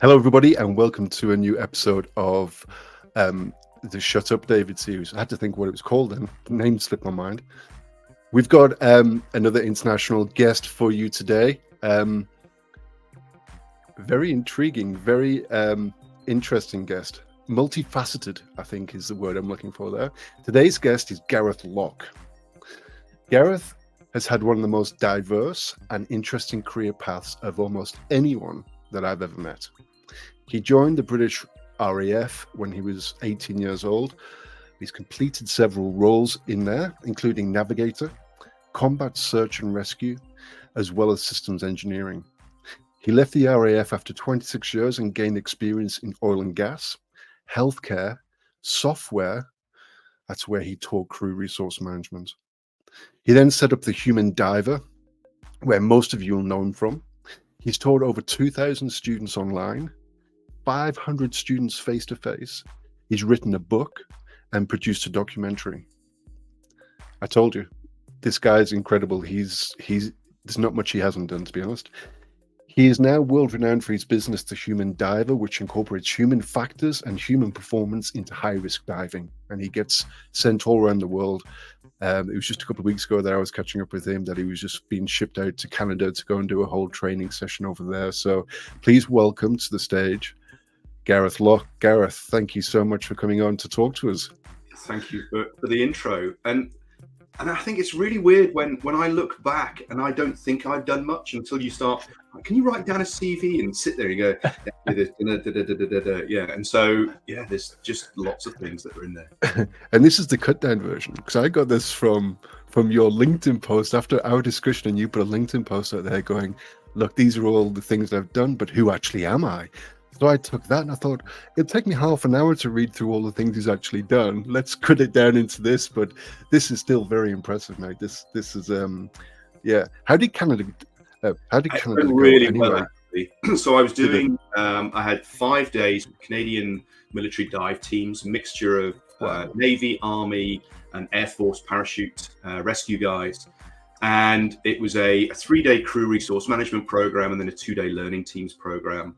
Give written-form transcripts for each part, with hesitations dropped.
Hello, everybody, and welcome to a new episode of the Shut Up David series. I had to think what it was called then. The name slipped my mind. We've got another international guest for you today. Very intriguing, very interesting guest. Multifaceted, I think, is the word I'm looking for there. Today's guest is Gareth Locke. Gareth has had one of the most diverse and interesting career paths of almost anyone that I've ever met. He joined the British RAF when he was 18 years old. He's completed several roles in there, including navigator, combat search and rescue, as well as systems engineering. He left the RAF after 26 years and gained experience in oil and gas, healthcare, software. That's where he taught crew resource management. He then set up the Human Diver, where most of you will know him from. He's taught over 2,000 students online, 500 students face-to-face. He's written a book and produced a documentary. I told you, this guy is incredible. There's not much he hasn't done, to be honest. He is now world-renowned for his business, The Human Diver, which incorporates human factors and human performance into high-risk diving. And he gets sent all around the world. It was just a couple of weeks ago that I was catching up with him that he was just being shipped out to Canada to go and do a whole training session over there. So please welcome to the stage, Gareth Locke. Gareth, thank you so much for coming on to talk to us. Thank you for the intro. And I think it's really weird when I look back and I don't think I've done much until you start, can you write down a CV and sit there and go, yeah. And so, yeah, there's just lots of things that are in there. And this is the cut down version, because I got this from your LinkedIn post after our discussion, and you put a LinkedIn post out there going, look, these are all the things I've done, but who actually am I? So I took that and I thought, it'll take me half an hour to read through all the things he's actually done. Let's cut it down into this, but this is still very impressive, mate. This is yeah. How did Canada go really anyway? well, actually. So I was doing I had 5 days with Canadian military dive teams, mixture of Navy, Army and Air Force parachute rescue guys. And it was a 3-day crew resource management program and then a 2-day learning teams program.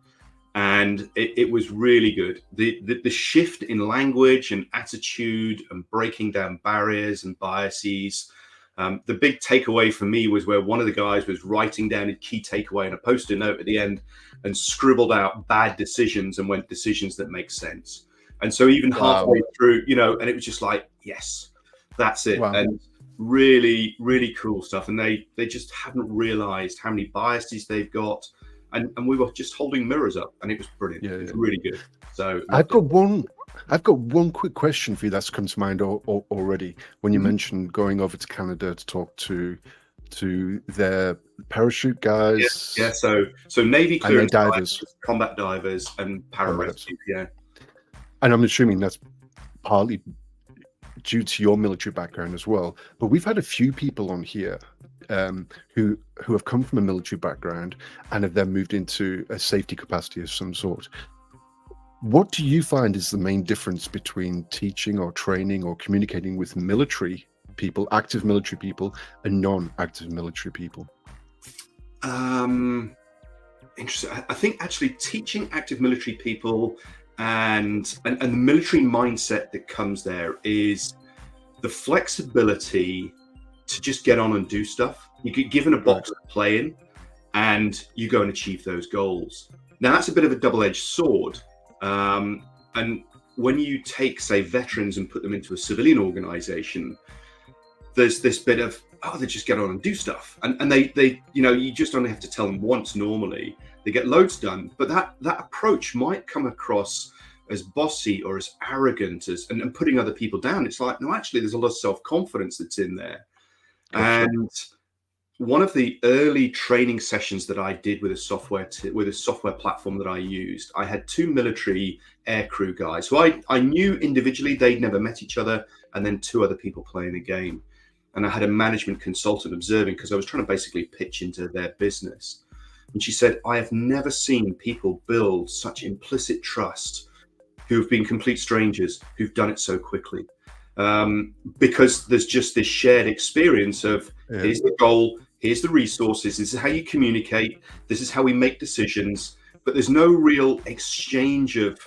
And it was really good. The shift in language and attitude and breaking down barriers and biases. The big takeaway for me was where one of the guys was writing down a key takeaway on a post-it note at the end and scribbled out bad decisions and went decisions that make sense. And so even halfway through, and it was just like, yes, that's it. Wow. And really, really cool stuff. And they just haven't realized how many biases they've got. And we were just holding mirrors up, and it was brilliant. Yeah. It was really good. So I've got one quick question for you that's come to mind already when you mentioned going over to Canada to talk to their parachute guys. Yeah. So Navy clearance divers, combat divers, and pararescue. Yeah. And I'm assuming that's partly due to your military background as well. But we've had a few people on here who have come from a military background and have then moved into a safety capacity of some sort. What do you find is the main difference between teaching or training or communicating with military people, active military people, and non-active military people? Interesting. I think actually teaching active military people and the military mindset that comes there is the flexibility to just get on and do stuff. You get given a box to play in and you go and achieve those goals. Now that's a bit of a double-edged sword. And when you take, say, veterans and put them into a civilian organization, there's this bit of, they just get on and do stuff. And they you just only have to tell them once normally. They get loads done. But that approach might come across as bossy or as arrogant and putting other people down. It's like, no, actually, there's a lot of self-confidence that's in there. And one of the early training sessions that I did with a software platform that I used, I had 2 military aircrew guys who I knew individually. They'd never met each other, and then 2 other people playing the game. And I had a management consultant observing because I was trying to basically pitch into their business. And she said, I have never seen people build such implicit trust who have been complete strangers who've done it so quickly. Because there's just this shared experience of here's the goal, here's the resources, this is how you communicate, this is how we make decisions, but there's no real exchange of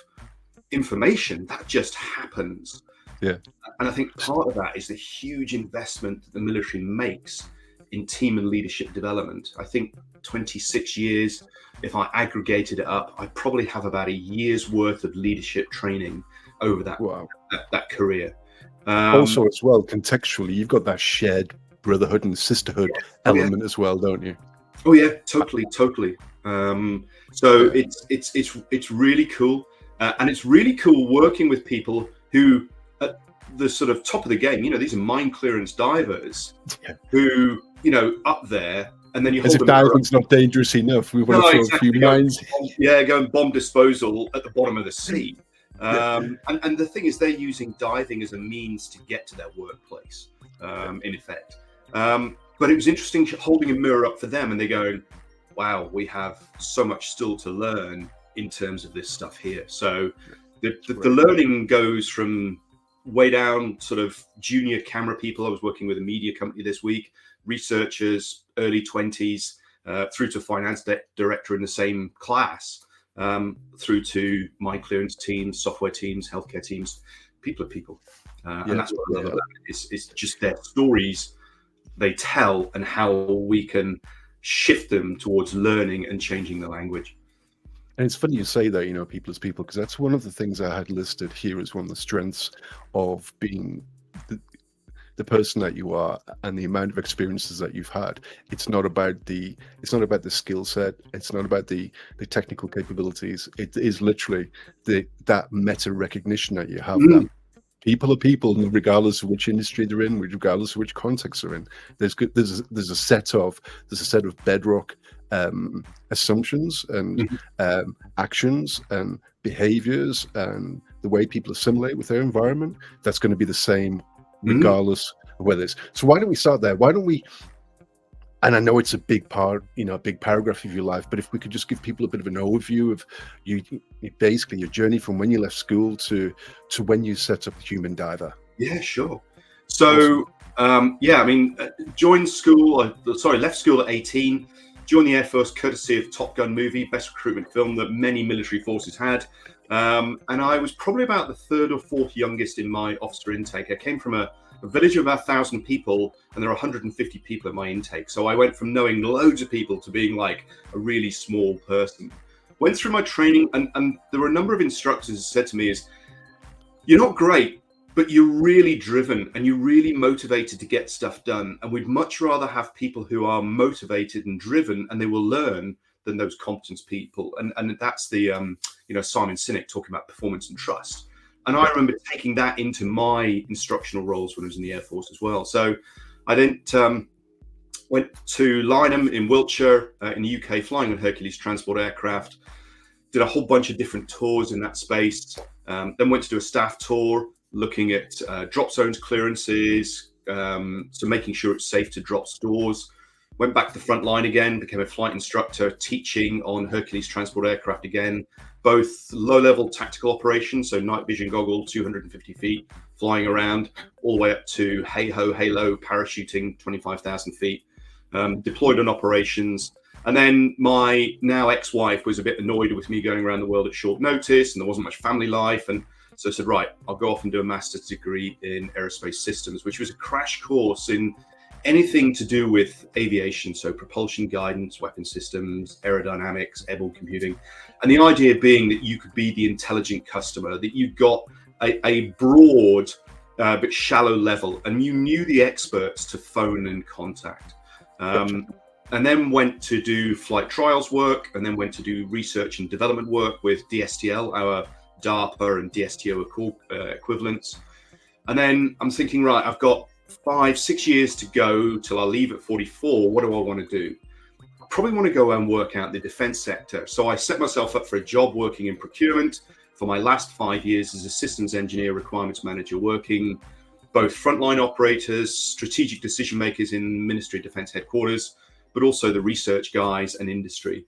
information. That just happens. Yeah. And I think part of that is the huge investment that the military makes in team and leadership development. I think 26 years, if I aggregated it up, I probably have about a year's worth of leadership training over that career. Also, as well, contextually, you've got that shared brotherhood and sisterhood element as well, don't you? Oh yeah, totally. It's really cool, and it's really cool working with people who, at the sort of top of the game, these are mine clearance divers who, up there, and then you as hold if diving's not dangerous enough. We want to throw a few mines. Go and bomb disposal at the bottom of the sea. And the thing is, they're using diving as a means to get to their workplace, in effect. But it was interesting holding a mirror up for them, and they're going, wow, we have so much still to learn in terms of this stuff here. So the learning goes from way down, sort of junior camera people. I was working with a media company this week, researchers, early 20s, through to finance director in the same class, through to mine clearance teams, software teams, healthcare teams. People are people. And that's what I love about it. It's just their stories they tell and how we can shift them towards learning and changing the language. And it's funny you say that, people as people, because that's one of the things I had listed here as one of the strengths of being the person that you are and the amount of experiences that you've had. It's not about the skill set. It's not about the technical capabilities. It is literally that meta recognition that you have. That people are people, regardless of which industry they're in, regardless of which context they're in. There's a set of bedrock assumptions and actions and behaviors and the way people assimilate with their environment. That's going to be the same regardless of whether it's. So why don't we start there? Why don't we? And I know it's a big part, a big paragraph of your life, but if we could just give people a bit of an overview of basically your journey from when you left school to when you set up the Human Diver. Yeah, sure. So, awesome. Left school at 18, joined the Air Force courtesy of Top Gun movie, best recruitment film that many military forces had. And I was probably about the third or fourth youngest in my officer intake. I came from a village of about 1,000 people, and there are 150 people in my intake. So I went from knowing loads of people to being like a really small person. Went through my training, and there were a number of instructors who said to me is, you're not great, but you're really driven and you're really motivated to get stuff done. And we'd much rather have people who are motivated and driven and they will learn than those competence people. And that's the, Simon Sinek talking about performance and trust. And I remember taking that into my instructional roles when I was in the Air Force as well. So I then went to Lynham in Wiltshire in the UK, flying on Hercules transport aircraft, did a whole bunch of different tours in that space, then went to do a staff tour looking at drop zones clearances, so making sure it's safe to drop stores. Went back to the front line again, became a flight instructor, teaching on Hercules transport aircraft again, both low-level tactical operations, so night vision goggle, 250 feet, flying around, all the way up to halo, parachuting, 25,000 feet, deployed on operations. And then my now ex-wife was a bit annoyed with me going around the world at short notice, and there wasn't much family life. And so I said, right, I'll go off and do a master's degree in aerospace systems, which was a crash course in anything to do with aviation, so propulsion guidance, weapon systems, aerodynamics, airborne computing. And the idea being that you could be the intelligent customer, that you've got a broad but shallow level, and you knew the experts to phone and contact. And then went to do flight trials work, and then went to do research and development work with DSTL, our DARPA and DSTO equivalents. And then I'm thinking, right, I've got 5-6 years to go till I leave at 44. What do I want to do? I probably want to go and work out the defense sector. So I set myself up for a job working in procurement for my last 5 years as a systems engineer, requirements manager, working both frontline operators, strategic decision makers in Ministry of Defense headquarters, but also the research guys and industry.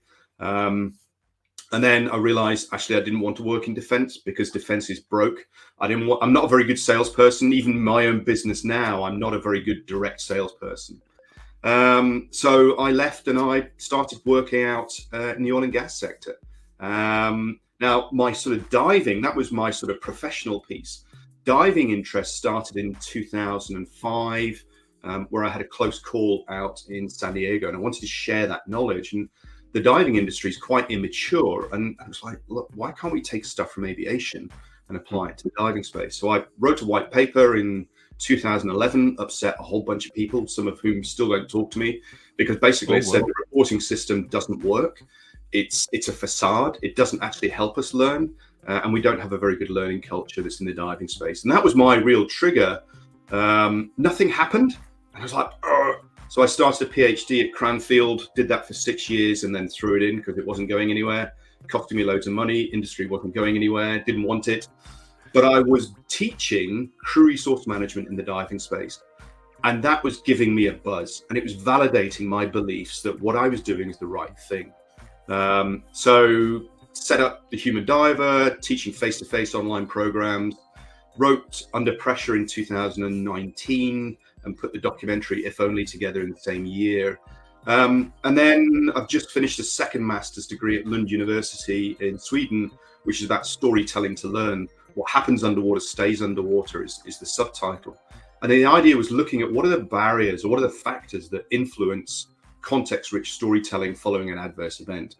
And then I realized actually I didn't want to work in defense because defense is broke. I'm not a very good salesperson. Even my own business now, I'm not a very good direct salesperson. So I left and I started working out in the oil and gas sector. Now, my sort of diving, that was my sort of professional piece. Diving interest started in 2005, where I had a close call out in San Diego, and I wanted to share that knowledge. And the diving industry is quite immature, and I was like, look, why can't we take stuff from aviation and apply it to the diving space? So I wrote a white paper in 2011, upset a whole bunch of people, some of whom still don't talk to me, because basically it said the reporting system doesn't work. It's a facade. It doesn't actually help us learn, and we don't have a very good learning culture that's in the diving space. And that was my real trigger. Nothing happened, and I was like, ugh. So I started a PhD at Cranfield, did that for 6 years, and then threw it in because it wasn't going anywhere. Costing me loads of money. Industry wasn't going anywhere. Didn't want it. But I was teaching crew resource management in the diving space. And that was giving me a buzz. And it was validating my beliefs that what I was doing is the right thing. So set up the Human Diver, teaching face-to-face online programs, wrote Under Pressure in 2019 and put the documentary If Only together in the same year. And then I've just finished a second master's degree at Lund University in Sweden, which is about storytelling to learn. What happens underwater stays underwater is the subtitle. And the idea was looking at what are the barriers or what are the factors that influence context-rich storytelling following an adverse event.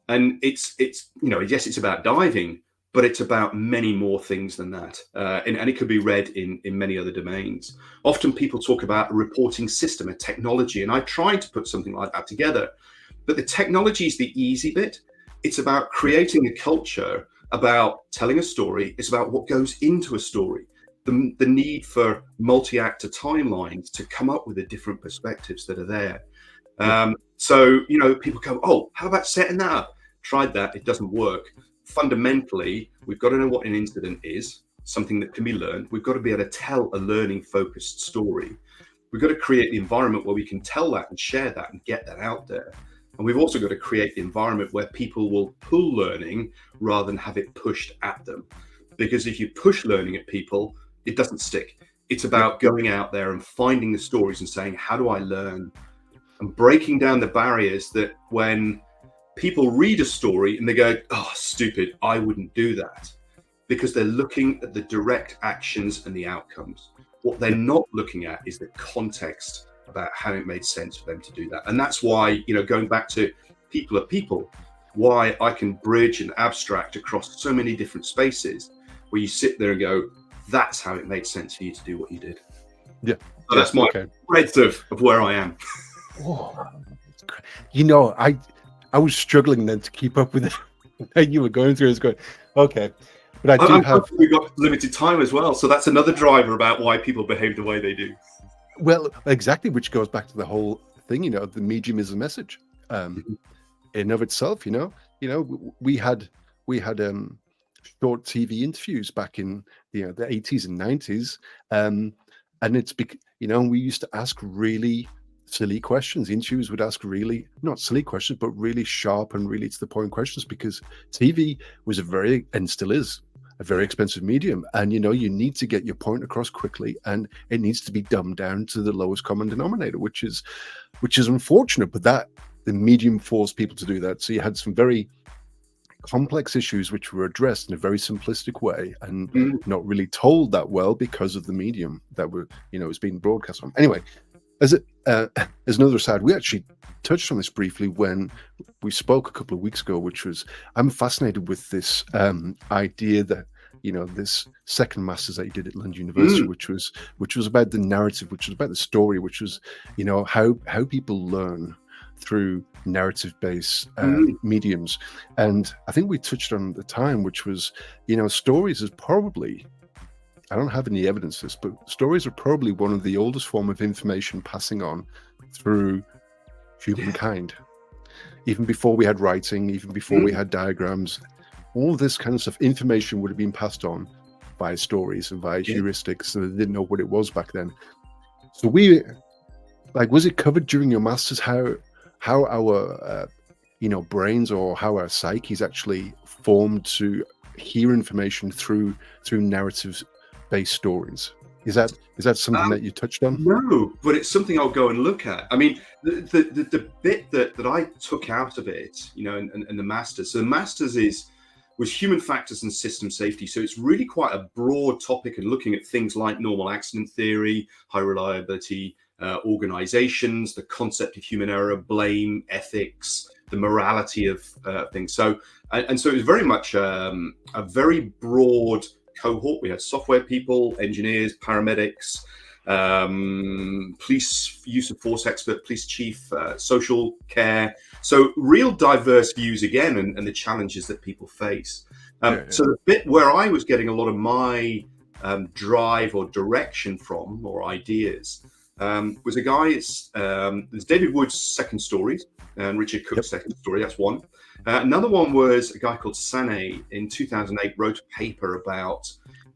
And it's yes, it's about diving, but it's about many more things than that. And it could be read in many other domains. Often people talk about a reporting system, a technology, and I tried to put something like that together. But the technology is the easy bit. It's about creating a culture, about telling a story. It's about what goes into a story. The need for multi-actor timelines to come up with the different perspectives that are there. So, people go, oh, how about setting that up? Tried that, it doesn't work. Fundamentally, we've got to know what an incident is, something that can be learned. We've got to be able to tell a learning-focused story. We've got to create the environment where we can tell that and share that and get that out there. And we've also got to create the environment where people will pull learning rather than have it pushed at them. Because if you push learning at people, it doesn't stick. It's about going out there and finding the stories and saying, how do I learn? And breaking down the barriers that when people read a story and they go, oh, stupid, I wouldn't do that. Because they're looking at the direct actions and the outcomes. What they're not looking at is the context about how it made sense for them to do that. And that's why, going back to people are people, why I can bridge and abstract across so many different spaces where you sit there and go, that's how it made sense for you to do what you did. Yeah. So that's my breadth of where I am. Oh, I was struggling then to keep up with it. You were going through it, going, okay. But we've got limited time as well. So that's another driver about why people behave the way they do. Well, exactly, which goes back to the whole thing, the medium is a message. In of itself, we had short TV interviews back in the 80s and 90s, and it's we used to ask really silly questions. Interviews would ask really not silly questions, but really sharp and really to the point questions, because TV was and still is a very expensive medium, and you need to get your point across quickly, and it needs to be dumbed down to the lowest common denominator, which is unfortunate, but that the medium forced people to do that. So you had some very complex issues which were addressed in a very simplistic way and not really told that well because of the medium that was being broadcast on. Anyway, as another aside, we actually touched on this briefly when we spoke a couple of weeks ago, which was I'm fascinated with this idea that this second master's that you did at Lund University, which was about the narrative, which was about the story, which was how people learn through narrative-based mediums. And I think we touched on at the time, which was stories is probably, I don't have any evidence of this, but stories are probably one of the oldest form of information passing on through humankind. Even before we had writing, even before we had diagrams, all of this kind of stuff, information would have been passed on via stories and via heuristics, and they didn't know what it was back then. So was it covered during your masters how our brains or how our psyches actually formed to hear information through narrative based stories? Is that something that you touched on? No, but it's something I'll go and look at. I mean, the bit that I took out of it, and the masters. So the masters was human factors and system safety. So it's really quite a broad topic and looking at things like normal accident theory, high reliability organizations, the concept of human error, blame, ethics, the morality of things. So and so it was very much a very broad cohort. We had software people, engineers, paramedics, police use of force expert, police chief, social care. So real diverse views again, and the challenges that people face. So the bit where I was getting a lot of my drive or direction from, or ideas, was a guy. It's David Wood's Second Stories and Richard Cook's Second Story. That's one. Another one was a guy called Sané in 2008 wrote a paper about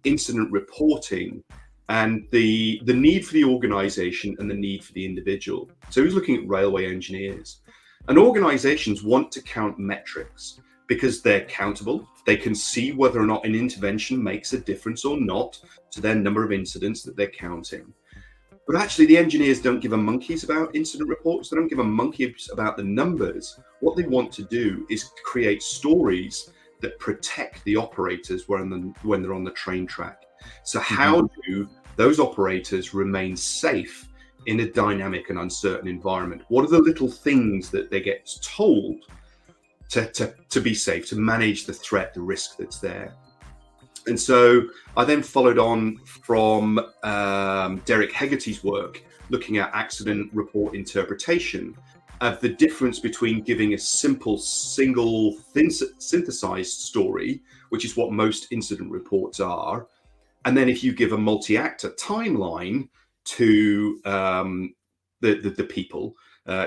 incident reporting and the need for the organization and the need for the individual. So he was looking at railway engineers. And organizations want to count metrics because they're countable. They can see whether or not an intervention makes a difference or not to their number of incidents that they're counting. But actually, the engineers don't give a monkeys about incident reports. They don't give a monkeys about the numbers. What they want to do is create stories that protect the operators when they're on the train track. So how do those operators remain safe in a dynamic and uncertain environment? What are the little things that they get told to be safe, to manage the threat, the risk that's there? And so I then followed on from Derek Hegarty's work, looking at accident report interpretation, of the difference between giving a simple, single, synthesized story, which is what most incident reports are, and then if you give a multi-actor timeline to the people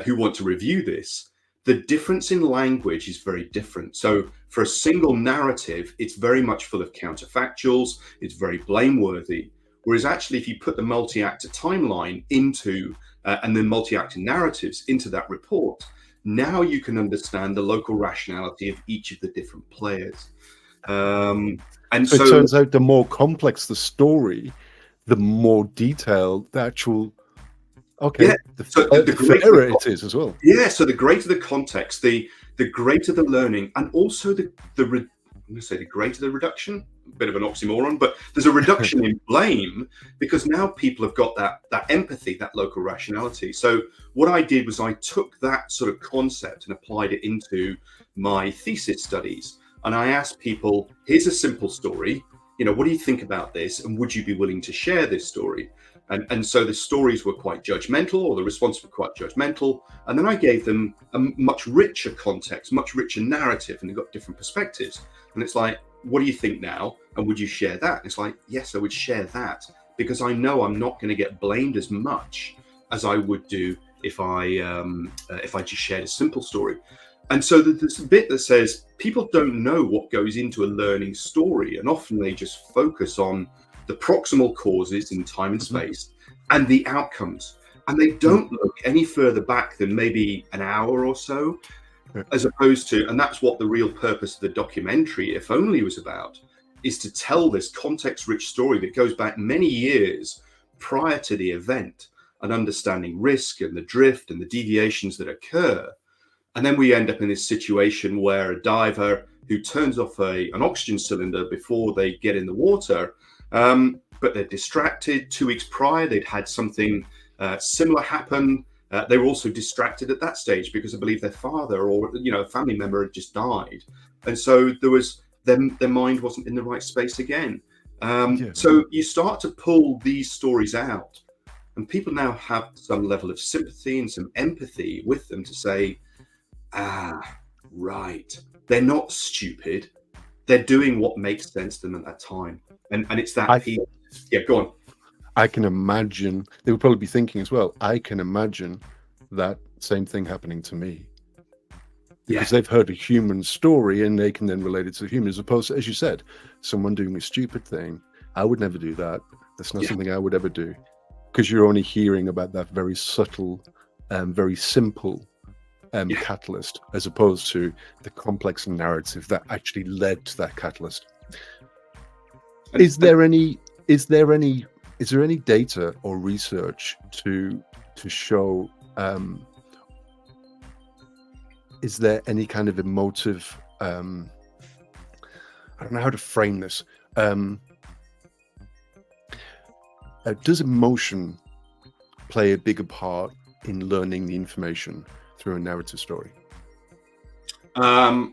who want to review this, the difference in language is very different. So for a single narrative, it's very much full of counterfactuals, it's very blameworthy. Whereas actually, if you put the multi-actor timeline into, and the multi-actor narratives into that report, now you can understand the local rationality of each of the different players. And so it turns out the more complex the story, the more detailed the actual... Okay, yeah. The greater it is as well. Yeah, so the greater the context, the greater the learning, and also I'm going to say the greater the reduction, a bit of an oxymoron, but there's a reduction in blame because now people have got that empathy, that local rationality. So what I did was I took that sort of concept and applied it into my thesis studies. And I asked people, here's a simple story, what do you think about this? And would you be willing to share this story? And so the stories were quite judgmental, or the responses were quite judgmental. And then I gave them a much richer context, much richer narrative, and they got different perspectives. And it's like, what do you think now? And would you share that? And it's like, yes, I would share that because I know I'm not going to get blamed as much as I would do if I just shared a simple story. And so there's a bit that says people don't know what goes into a learning story, and often they just focus on the proximal causes in time and space and the outcomes. And they don't look any further back than maybe an hour or so, as opposed to, and that's what the real purpose of the documentary, If Only, was about, is to tell this context-rich story that goes back many years prior to the event and understanding risk and the drift and the deviations that occur. And then we end up in this situation where a diver who turns off an oxygen cylinder before they get in the water, but they're distracted. 2 weeks prior, they'd had something similar happen. They were also distracted at that stage because I believe their father or a family member had just died, and so there was their mind wasn't in the right space again. So you start to pull these stories out, and people now have some level of sympathy and some empathy with them to say, right, they're not stupid. They're doing what makes sense to them at that time. And it's that piece. Yeah, go on. I can imagine, they would probably be thinking as well, I can imagine that same thing happening to me. Because they've heard a human story and they can then relate it to human, as opposed to, as you said, someone doing a stupid thing. I would never do that. That's not something I would ever do. Because you're only hearing about that very subtle, very simple catalyst, as opposed to the complex narrative that actually led to that catalyst. Is there any is there any data or research to show? Is there any kind of emotive? I don't know how to frame this. Does emotion play a bigger part in learning the information through a narrative story? I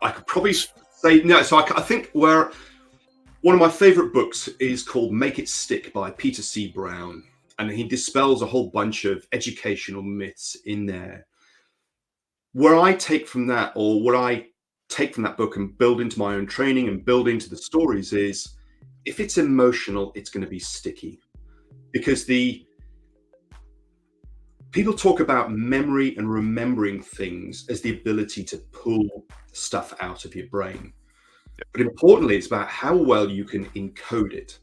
could probably say no. So I think where one of my favorite books is called Make It Stick by Peter C. Brown. And he dispels a whole bunch of educational myths in there. Where I take from that, or what I take from that book and build into my own training and build into the stories is, if it's emotional, it's going to be sticky. Because people talk about memory and remembering things as the ability to pull stuff out of your brain. But importantly, it's about how well you can encode it.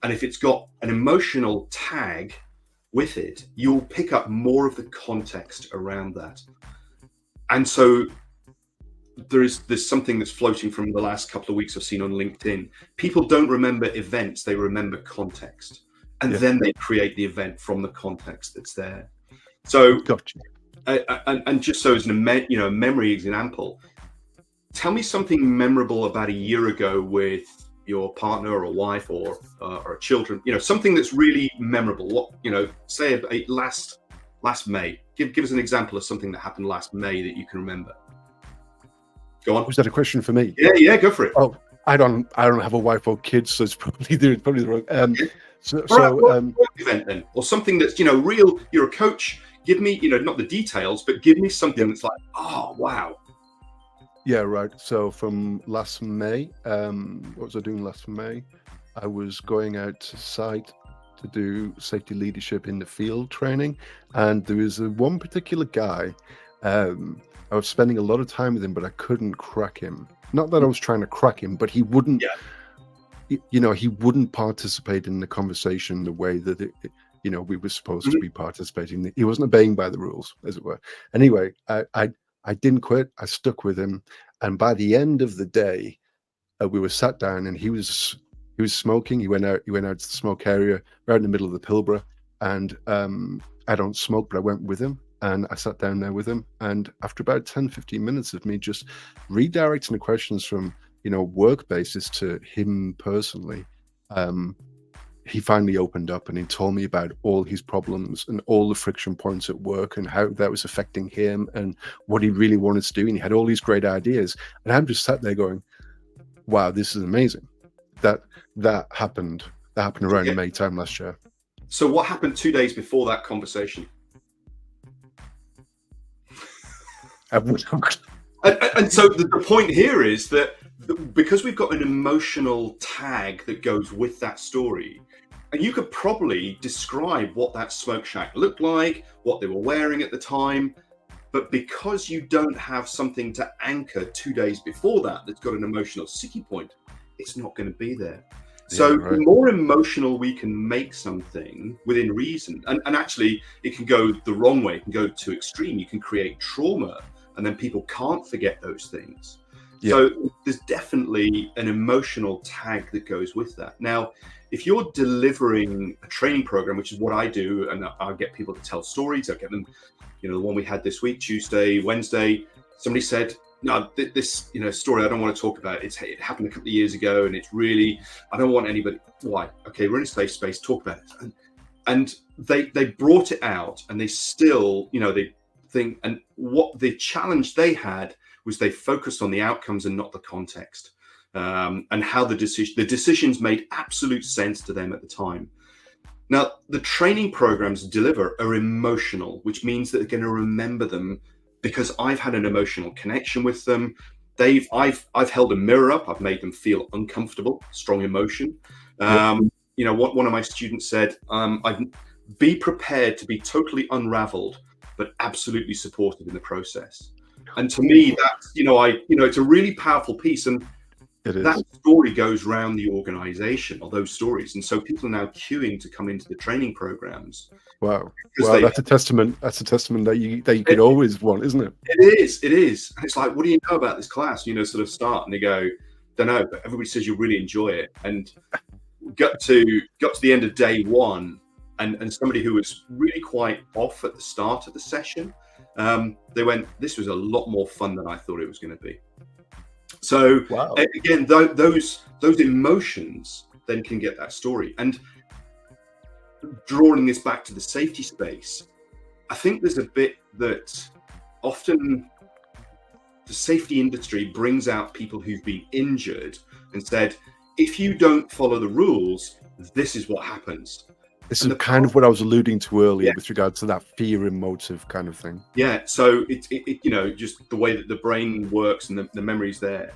And if it's got an emotional tag with it, you'll pick up more of the context around that. And so there's something that's floating from the last couple of weeks I've seen on LinkedIn. People don't remember events, they remember context. And then they create the event from the context that's there. So, Gotcha. And just so as a memory example, tell me something memorable about a year ago with your partner or wife or children, something that's really memorable. What, say last May. Give us an example of something that happened last May that you can remember. Go on. Was that a question for me? Yeah, go for it. Oh, I don't have a wife or kids, so it's probably the wrong. Work event then, or something that's real. You're a coach. Give me, not the details, but give me something that's like, oh wow. Yeah, right. So from last May, what was I doing last May? I was going out to site to do safety leadership in the field training, and there was one particular guy. I was spending a lot of time with him, but I couldn't crack him. Not that I was trying to crack him, but he wouldn't. Yeah. He wouldn't participate in the conversation the way that we were supposed to be participating. He wasn't obeying by the rules, as it were. Anyway, I didn't quit. I stuck with him, and by the end of the day, we were sat down, and he was smoking. He went out to the smoke area, right in the middle of the Pilbara, and I don't smoke, but I went with him, and I sat down there with him. And after about 10-15 minutes of me just redirecting the questions from work basis to him personally, he finally opened up and he told me about all his problems and all the friction points at work and how that was affecting him and what he really wanted to do. And he had all these great ideas. And I'm just sat there going, wow, this is amazing. That happened around May time last year. So what happened 2 days before that conversation? And so the point here is that because we've got an emotional tag that goes with that story, and you could probably describe what that smoke shack looked like, what they were wearing at the time, but because you don't have something to anchor 2 days before that's got an emotional sticky point, it's not going to be there. So the more emotional we can make something within reason, and actually it can go the wrong way, it can go to extreme, you can create trauma, and then people can't forget those things. Yeah. So there's definitely an emotional tag that goes with that. Now, if you're delivering a training program, which is what I do, and I get people to tell stories, I get them, the one we had this week, Tuesday, Wednesday, somebody said, no, this story I don't want to talk about. It happened a couple of years ago, and it's really, I don't want anybody. Why? Okay, we're in a safe space. Talk about it. And they brought it out, and they still, they think. And what the challenge they had was they focused on the outcomes and not the context, and how the decisions made absolute sense to them at the time. Now, the training programs deliver are emotional, which means that they're going to remember them. Because I've had an emotional connection with them. I've held a mirror up. I've made them feel uncomfortable, strong emotion. One of my students said, I'd be prepared to be totally unraveled, but absolutely supported in the process. And to me, that's, it's a really powerful piece. And that story goes around the organization, or those stories. And so people are now queuing to come into the training programs. Wow. That's a testament that you could always want, isn't it? It is. And it's like, what do you know about this class? Sort of start, and they go, don't know, but everybody says you really enjoy it. And got to the end of day one, and somebody who was really quite off at the start of the session, they went, "This was a lot more fun than I thought it was going to be." So Wow. again, those emotions then can get that story. And drawing this back to the safety space, I think there's a bit that often the safety industry brings out people who've been injured and said, if you don't follow the rules, this is what happens. This is kind of what I was alluding to earlier with regards to that fear emotive kind of thing. Yeah, so it you know, just the way that the brain works and the memory's there.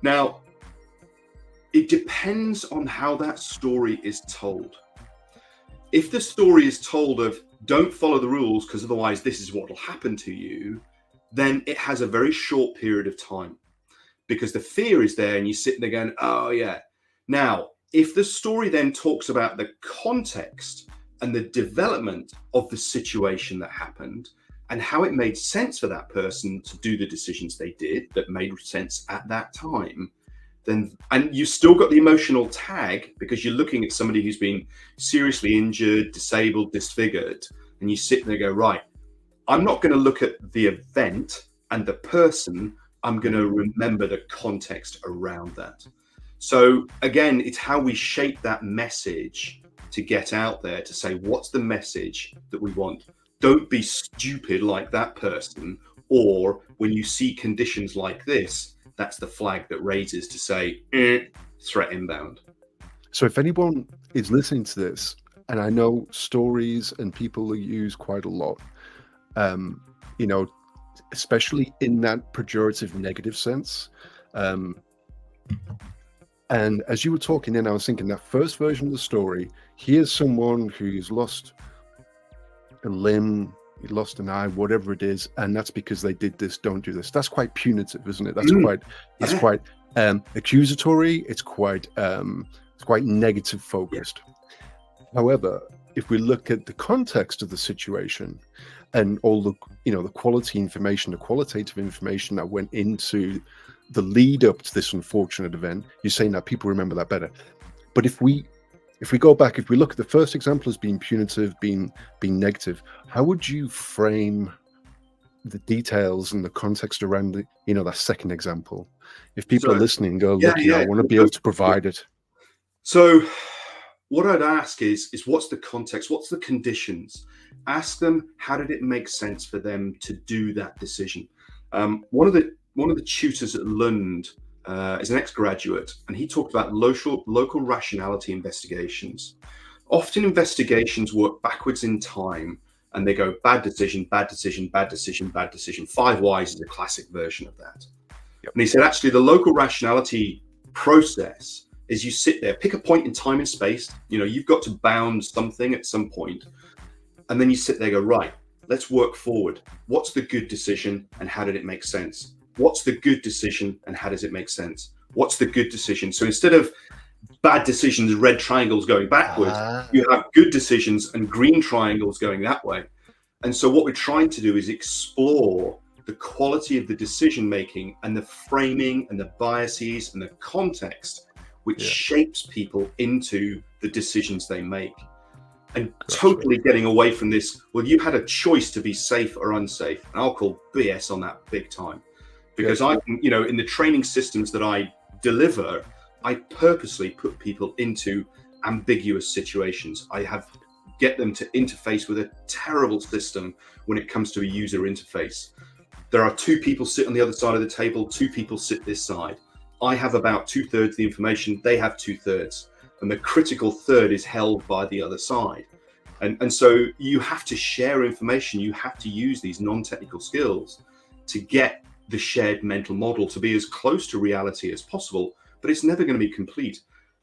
Now, it depends on how that story is told. If the story is told of don't follow the rules because otherwise this is what will happen to you, then it has a very short period of time because the fear is there and you're sitting there going, oh yeah. Now, if the story then talks about the context and the development of the situation that happened and how it made sense for that person to do the decisions they did that made sense at that time, then, and you've still got the emotional tag because you're looking at somebody who's been seriously injured, disabled, disfigured, and you sit there and go, right, I'm not going to look at the event and the person, I'm going to remember the context around that. So again, it's how we shape that message to get out there to say, what's the message that we want? Don't be stupid like that person. Or when you see conditions like this, that's the flag that raises to say, threat inbound. So if anyone is listening to this, and I know stories and people are used quite a lot, you know, especially in that pejorative negative sense. And as you were talking then, I was thinking that first version of the story, here's someone who's lost a limb, he lost an eye, whatever it is, and that's because they did this, don't do this. That's quite punitive, isn't it? That's quite accusatory, it's quite negative focused. However, if we look at the context of the situation and all the, you know, the quality information, the qualitative information that went into the lead up to this unfortunate event, you're saying that people remember that better. But if we go back, if we look at the first example as being punitive, being negative, how would you frame the details and the context around the, you know, that second example? If people are listening and go, look, I want to be able to provide it. So what I'd ask is what's the context? What's the conditions? Ask them, how did it make sense for them to do that decision? One of the tutors at Lund is an ex-graduate, and he talked about local rationality investigations. Often investigations work backwards in time, and they go bad decision, bad decision, bad decision, bad decision. 5 whys is a classic version of that. Yep. And he said, actually, the local rationality process is you sit there, pick a point in time and space. You know, you've got to bound something at some point, and then you sit there and go, right, let's work forward. What's the good decision, and how did it make sense? What's the good decision, and how does it make sense? What's the good decision? So instead of bad decisions, red triangles going backwards, you have good decisions and green triangles going that way. And so what we're trying to do is explore the quality of the decision making and the framing and the biases and the context which shapes people into the decisions they make. And totally getting away from this, well, you had a choice to be safe or unsafe. And I'll call BS on that big time. Because I can, you know, in the training systems that I deliver, I purposely put people into ambiguous situations. I get them to interface with a terrible system when it comes to a user interface. There are 2 people sit on the other side of the table, 2 people sit this side. I have about 2/3 of the information, they have 2/3. And the critical third is held by the other side. And so you have to share information, you have to use these non-technical skills to get the shared mental model to be as close to reality as possible, but it's never going to be complete.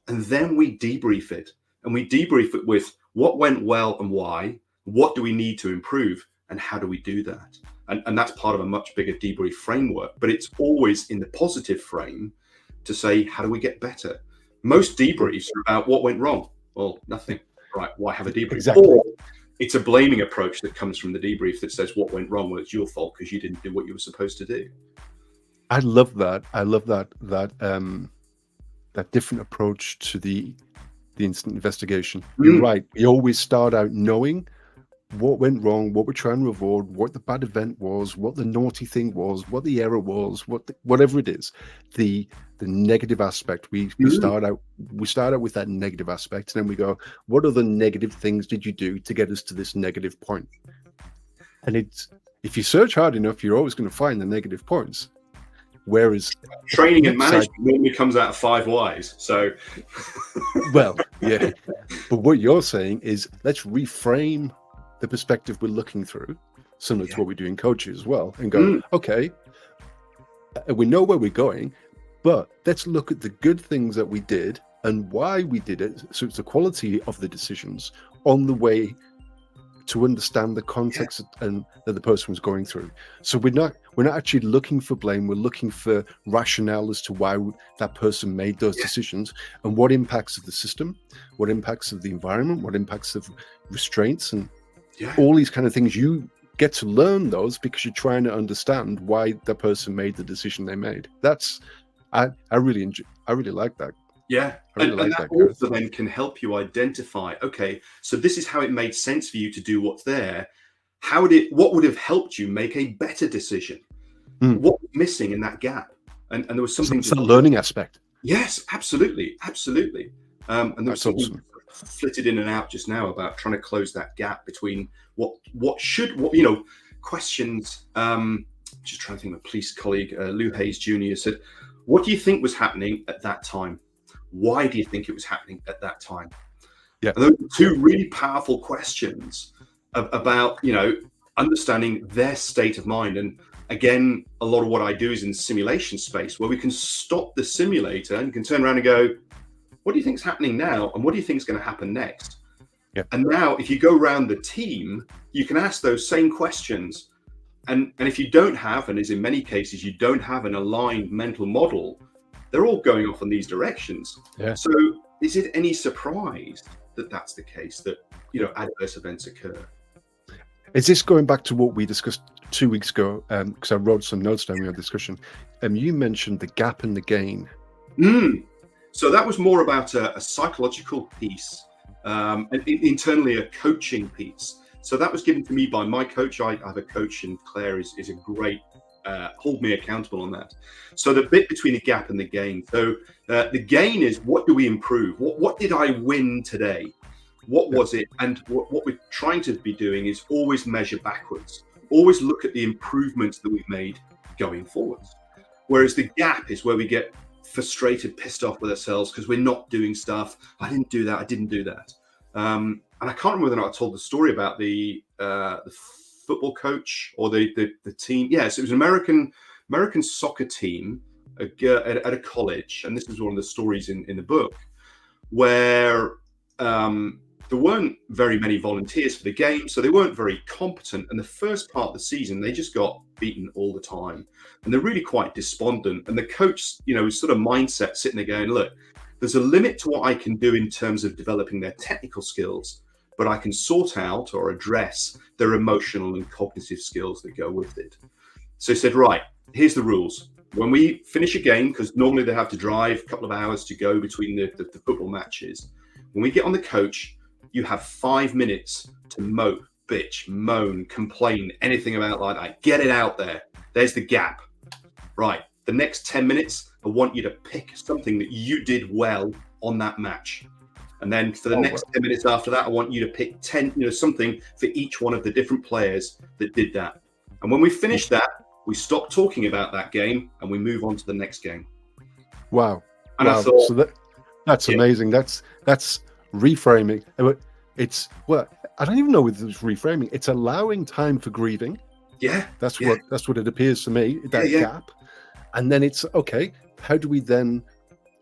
And then we debrief it, and we debrief it with what went well and why, what do we need to improve, and how do we do that? And that's part of a much bigger debrief framework, but it's always in the positive frame to say, how do we get better? Most debriefs are about what went wrong. Well, nothing. Right, why have a debrief? Exactly. Or it's a blaming approach that comes from the debrief that says what went wrong, well, it's your fault because you didn't do what you were supposed to do. I love that. I love that different approach to the the instant investigation. You're right. We always start out knowing what went wrong, what we're trying to avoid, what the bad event was, what the naughty thing was, what the error was, whatever it is, the negative aspect. We start out with that negative aspect, and then we go, what other negative things did you do to get us to this negative point? And it's, if you search hard enough, you're always going to find the negative points. Whereas training and management normally comes out of 5 whys. So, well, yeah. But what you're saying is, let's reframe the perspective we're looking through, similar to what we do in coaching as well, and go, okay, we know where we're going, but let's look at the good things that we did and why we did it. So it's the quality of the decisions on the way to understand the context and that the person was going through. So we're not actually looking for blame. We're looking for rationale as to why that person made those decisions, and what impacts of the system, what impacts of the environment, what impacts of restraints, and all these kind of things. You get to learn those because you're trying to understand why the person made the decision they made. That's I really like that. Yeah, and that also then can help you identify, okay, so this is how it made sense for you to do what's there. What would have helped you make a better decision? What was missing in that gap? And there was something. It's a learning aspect. Yes, absolutely. And there was something awesome. flitted in and out just now about trying to close that gap between what questions. Just trying to think of a police colleague, Lou Hayes Jr. said, "What do you think was happening at that time? Why do you think it was happening at that time?" Yeah, and those are 2 really powerful questions about understanding their state of mind. And again, a lot of what I do is in the simulation space, where we can stop the simulator and you can turn around and go, what do you think is happening now, and what do you think is going to happen next? Yeah. And now, if you go around the team, you can ask those same questions. And if you don't have, and as in many cases, you don't have an aligned mental model, they're all going off in these directions. Yeah. So is it any surprise that that's the case, that adverse events occur? Is this going back to what we discussed 2 weeks ago? Because I wrote some notes down in our discussion. You mentioned the gap and the gain. So that was more about a psychological piece, and internally a coaching piece. So that was given to me by my coach. I have a coach, and Claire is a great hold me accountable on that. So the bit between the gap and the gain. So the gain is, what do we improve? What did I win today? What was it? And what we're trying to be doing is always measure backwards, always look at the improvements that we've made going forwards. Whereas the gap is where we get frustrated, pissed off with ourselves because we're not doing stuff. I didn't do that. I didn't do that. And I can't remember whether or not I told the story about the football coach or the team. Yes, it was an American soccer team at a college, and this is one of the stories in the book, where there weren't very many volunteers for the game, so they weren't very competent. And the first part of the season, they just got beaten all the time, and they're really quite despondent. And the coach, sort of mindset sitting there going, look, there's a limit to what I can do in terms of developing their technical skills, but I can sort out or address their emotional and cognitive skills that go with it. So he said, right, here's the rules. When we finish a game, because normally they have to drive a couple of hours to go between the football matches, when we get on the coach, you have 5 minutes to mope, bitch, moan, complain, anything about like that. Get it out there. There's the gap. Right. The next 10 minutes, I want you to pick something that you did well on that match. And then for the next 10 minutes after that, I want you to pick 10, something for each one of the different players that did that. And when we finish that, we stop talking about that game and we move on to the next game. Wow. And wow. I thought, so that's amazing. That's reframing. It's, well, I don't even know if it's reframing. It's allowing time for grieving. Yeah. That's what it appears to me, that gap. And then it's, okay, how do we then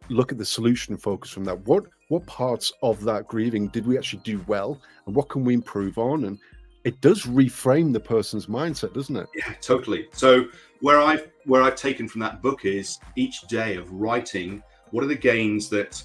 look at the solution focus from that? What parts of that grieving did we actually do well, and what can we improve on? And it does reframe the person's mindset, doesn't it? Yeah, totally. So where I've taken from that book is each day of writing, what are the gains that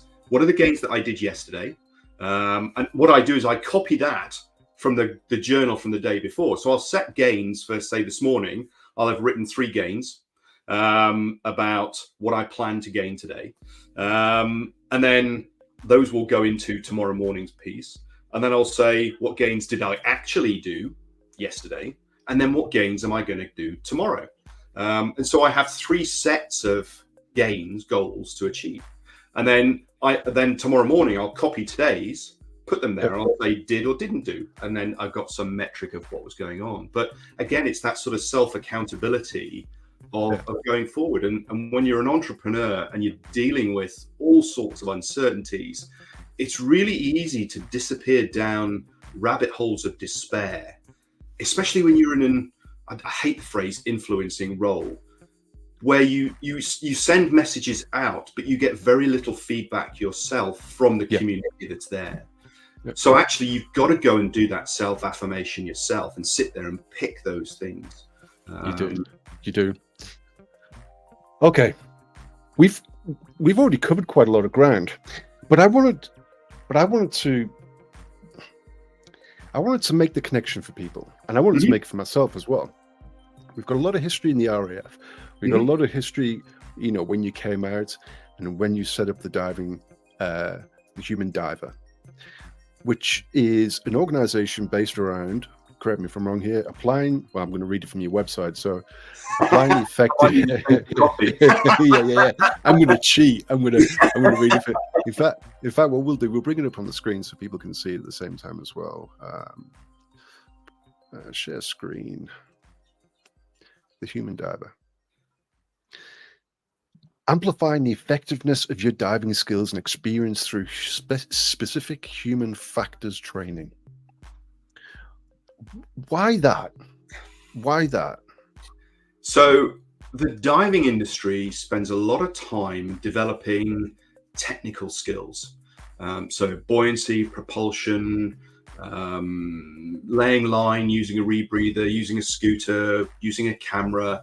I did yesterday? And what I do is I copy that from the journal from the day before. So I'll set gains for, say, this morning. I'll have written 3 gains about what I plan to gain today. And then those will go into tomorrow morning's piece. And then I'll say, what gains did I actually do yesterday? And then what gains am I going to do tomorrow? And so I have 3 sets of goals to achieve. And then tomorrow morning, I'll copy today's, put them there, and I'll say did or didn't do. And then I've got some metric of what was going on. But again, it's that sort of self-accountability of going forward. And when you're an entrepreneur and you're dealing with all sorts of uncertainties, it's really easy to disappear down rabbit holes of despair, especially when you're in an, I hate the phrase, influencing role, where you send messages out, but you get very little feedback yourself from the community that's there. So actually, you've got to go and do that self-affirmation yourself and sit there and pick those things. You do. Okay, we've already covered quite a lot of ground, but I wanted to make the connection for people, and I wanted to make it for myself as well. We've got a lot of history in the RAF. We've got a lot of history, when you came out and when you set up the diving, the Human Diver, which is an organization based around, correct me if I'm wrong here, applying, well, I'm going to read it from your website. So applying effective. I'm going to cheat. I'm going to read it. In fact, what we'll do, we'll bring it up on the screen so people can see it at the same time as well. Share screen. The Human Diver. Amplifying the effectiveness of your diving skills and experience through specific human factors training. Why that? So the diving industry spends a lot of time developing technical skills. So buoyancy, propulsion, laying line, using a rebreather, using a scooter, using a camera.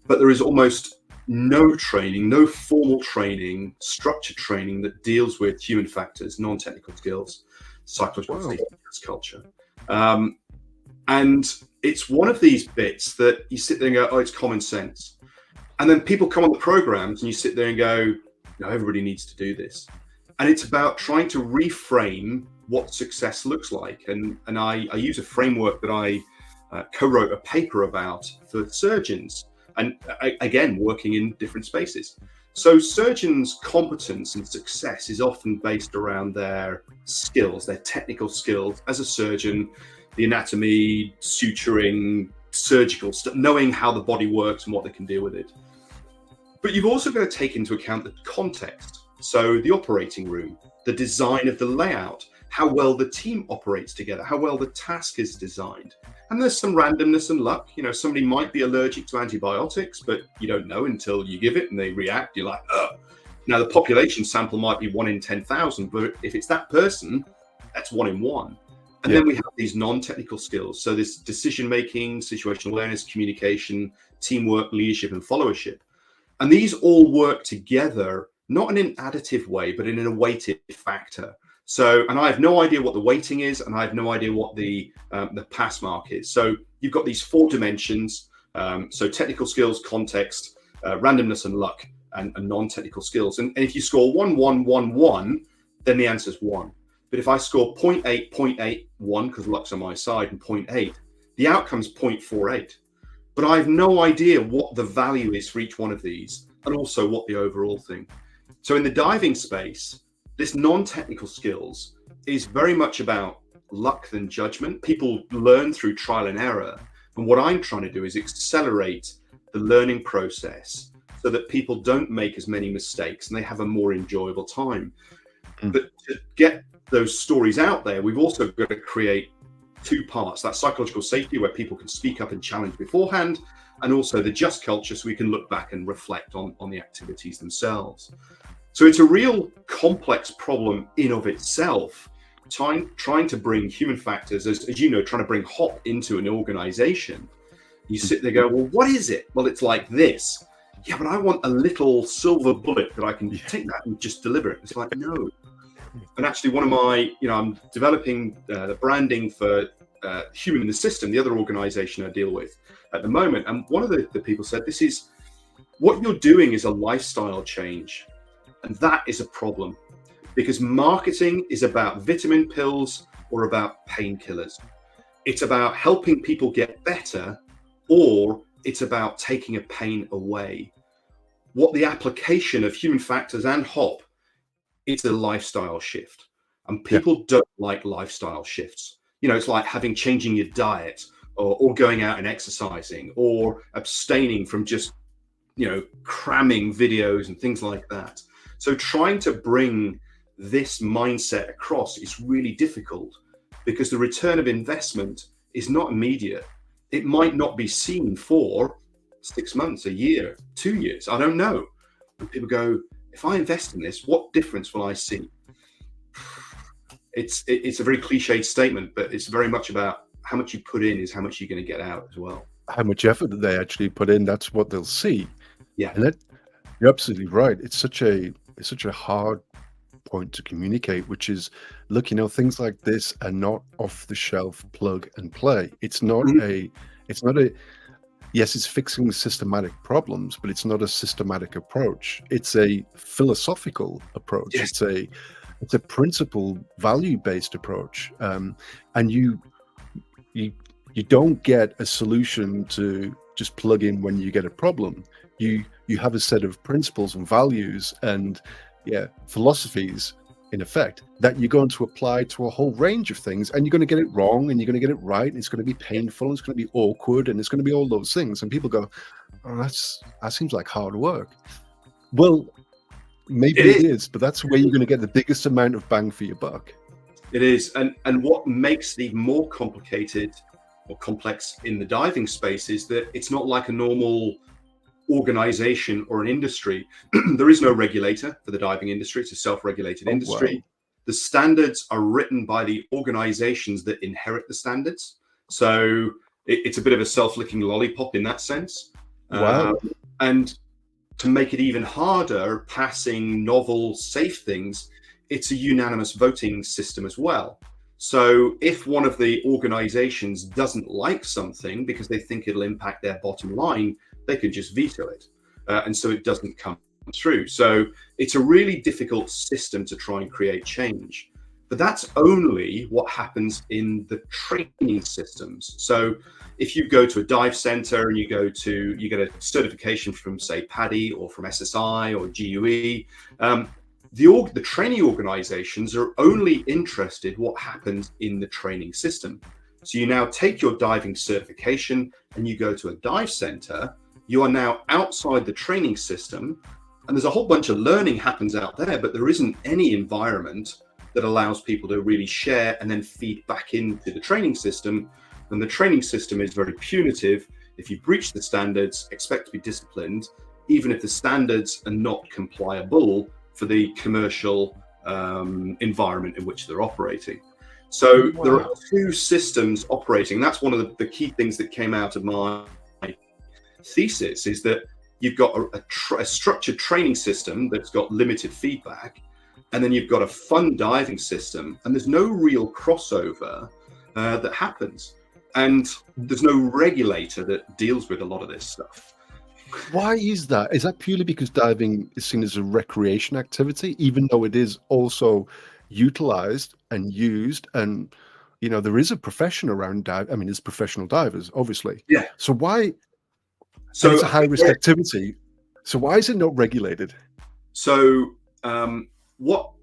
But there is almost no training, no formal training, structured training that deals with human factors, non-technical skills, psychological safety, culture. And it's one of these bits that you sit there and go, oh, it's common sense. And then people come on the programs and you sit there and go, no, everybody needs to do this. And it's about trying to reframe what success looks like. And I use a framework that I co-wrote a paper about for surgeons, and again, working in different spaces. So surgeons' competence and success is often based around their skills, their technical skills as a surgeon, the anatomy, suturing, surgical stuff, knowing how the body works and what they can deal with it. But you've also got to take into account the context. So the operating room, the design of the layout, how well the team operates together, how well the task is designed. And there's some randomness and luck. Somebody might be allergic to antibiotics, but you don't know until you give it and they react. You're like, ugh. Now the population sample might be 1 in 10,000, but if it's that person, that's 1 in 1. And then we have these non-technical skills. So this decision-making, situational awareness, communication, teamwork, leadership, and followership. And these all work together, not in an additive way, but in a weighted factor. So, and I have no idea what the weighting is, and I have no idea what the pass mark is. So you've got these 4 dimensions. So technical skills, context, randomness and luck, and non-technical skills. And if you score 1, 1, 1, 1, then the answer is 1. But if I score 0.8, 0.8, 1, because luck's on my side, and 0.8, the outcome's 0.48. But I have no idea what the value is for each one of these, and also what the overall thing. So in the diving space, this non-technical skills is very much about luck than judgment. People learn through trial and error. And what I'm trying to do is accelerate the learning process so that people don't make as many mistakes and they have a more enjoyable time. But to get those stories out there, we've also got to create 2 parts: that psychological safety where people can speak up and challenge beforehand, and also the just culture so we can look back and reflect on the activities themselves. So it's a real complex problem in of itself, trying to bring human factors, as you know, trying to bring hop into an organization. You sit there and go, well, what is it? Well, it's like this. Yeah, but I want a little silver bullet that I can take that and just deliver it. It's like, no. And actually one of my, I'm developing the branding for Human in the System, the other organization I deal with at the moment. And one of the people said, what you're doing is a lifestyle change. And that is a problem, because marketing is about vitamin pills or about painkillers. It's about helping people get better, or it's about taking a pain away. What the application of human factors and HOP, it's a lifestyle shift. And people don't like lifestyle shifts. You know, it's like changing your diet, or going out and exercising, or abstaining from just, cramming videos and things like that. So trying to bring this mindset across is really difficult, because the return of investment is not immediate. It might not be seen for 6 months, a year, 2 years, I don't know. And people go, if I invest in this, what difference will I see? It's a very cliched statement, but it's very much about how much you put in is how much you're going to get out as well. How much effort they actually put in, that's what they'll see. Yeah. And you're absolutely right. It's such a hard point to communicate, which is, look, things like this are not off the shelf plug and play. It's not yes, it's fixing systematic problems, but it's not a systematic approach. It's a philosophical approach. Yes. It's a principle value-based approach. And you don't get a solution to just plug in when you get a problem. You have a set of principles and values and philosophies, in effect, that you're going to apply to a whole range of things, and you're going to get it wrong and you're going to get it right, and it's going to be painful, and it's going to be awkward, and it's going to be all those things. And people go, oh, that seems like hard work. Well, maybe it is, but that's where you're going to get the biggest amount of bang for your buck. It is. And what makes the more complicated or complex in the diving space is that it's not like a normal organization or an industry. There is no regulator for the diving industry. It's a self-regulated industry. Wow. The standards are written by the organizations that inherit the standards. So it's a bit of a self-licking lollipop in that sense. Wow. And to make it even harder, passing novel, safe things, it's a unanimous voting system as well. So if one of the organizations doesn't like something because they think it'll impact their bottom line, they could just veto it. And so it doesn't come through. So it's a really difficult system to try and create change. But that's only what happens in the training systems. So if you go to a dive center and you get a certification from, say, PADI or from SSI or GUE, the training organizations are only interested what happens in the training system. So you now take your diving certification and you go to a dive center, you are now outside the training system, and there's a whole bunch of learning happens out there, but there isn't any environment that allows people to really share and then feed back into the training system. And the training system is very punitive. If you breach the standards, expect to be disciplined, even if the standards are not compliable for the commercial environment in which they're operating. So wow. There are two systems operating. That's one of the key things that came out of my thesis, is that you've got a structured training system that's got limited feedback, and then you've got a fun diving system, and there's no real crossover that happens. And there's no regulator that deals with a lot of this stuff. Why is that? Is that purely because diving is seen as a recreation activity, even though it is also utilized and used, and there is a profession around dive? I mean, there's professional divers, obviously. Yeah. So why? So it's a high risk activity. So why is it not regulated? So there will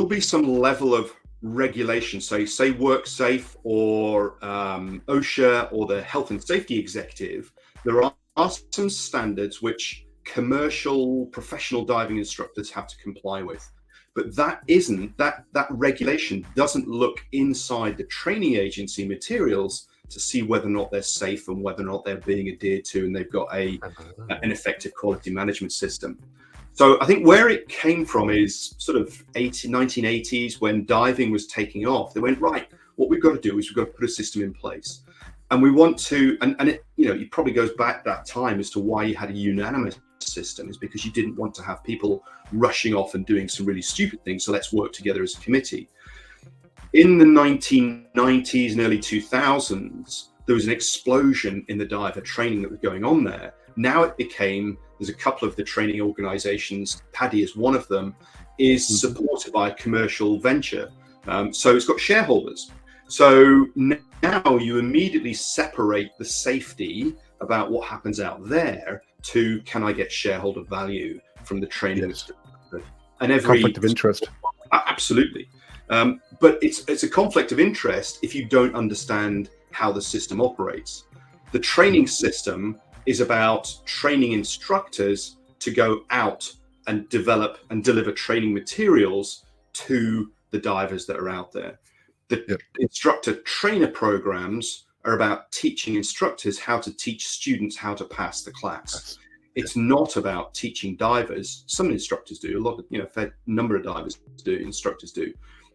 be some level of regulation. So say WorkSafe or OSHA or the Health and Safety Executive, there are some standards which commercial professional diving instructors have to comply with. But that regulation doesn't look inside the training agency materials to see whether or not they're safe and whether or not they're being adhered to, and they've got an effective quality management system. So I think where it came from is sort of 1980s, when diving was taking off. They went, right, what we've got to do is we've got to put a system in place. And we want to, and it probably goes back that time as to why you had a unanimous system, is because you didn't want to have people rushing off and doing some really stupid things. So let's work together as a committee. In the 1990s and early 2000s, there was an explosion in the diver training that was going on there. Now it became, there's a couple of the training organizations, PADI is one of them, is supported by a commercial venture. So it's got shareholders. So now you immediately separate the safety about what happens out there to, can I get shareholder value from the training? Yes. And every conflict of interest. Absolutely. But it's a conflict of interest if you don't understand how the system operates. The training system is about training instructors to go out and develop and deliver training materials to the divers that are out there. The instructor trainer programs are about teaching instructors how to teach students how to pass the class. It's not about teaching divers. Some instructors do, a lot of, a fair number of divers do, instructors do.